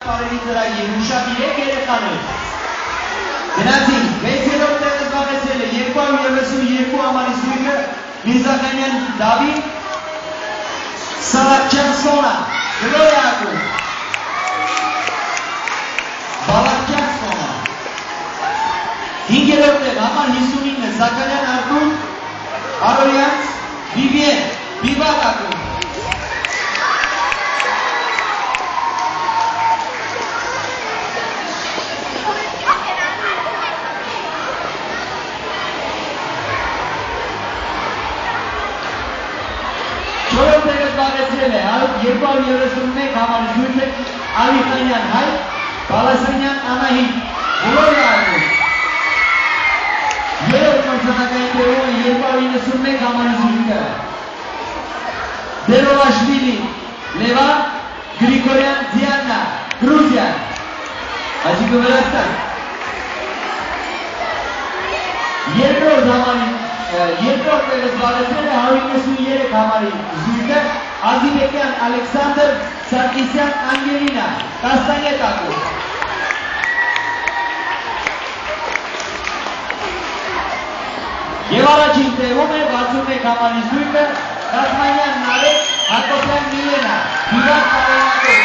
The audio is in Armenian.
Բարերի ծրագիր, ուշադիրեք երեխաներ։ Գնացինք, 6-րդ տեղը զբաղեցրել է 232 համարի զույգը Միրզախանյան Դավիթ, Սալաքչյան Սոնա, Գլորիա Ակում, Բալաքչյան Սոնա։ 5-րդ տեղ համար 59 Զաքարյան Արտուր, Արորյանց, Վիվիեն, Վիվակ Ակում։ Չորրորդ տեղը զբաղեցրել է 231 համարի զույգը Ալիխանյան Հայկ, Բալասանյան Անահիտ, Գլորիա Ակում։ Երրորդ մրցանակային տեղում է 291 համարի զույգը Դերովաշվիլի Լևան, Գրիգորյան Դիանա, Գրուզիա։ Հաջիկը Վրաստան։ Երկրորդ տեղը զբաղեցրել է 193 համարի զույգը Ազիբեկյան Ալեքսանդր, Սարգիսյան Անգելինա, Կաստանյետ Ակում։ Եվ առաջին տեղում է 61 համարի զույգը Ռազմանյան Նարեկ, Հակոբյան Միլենա, Վիվակ Կարենակով։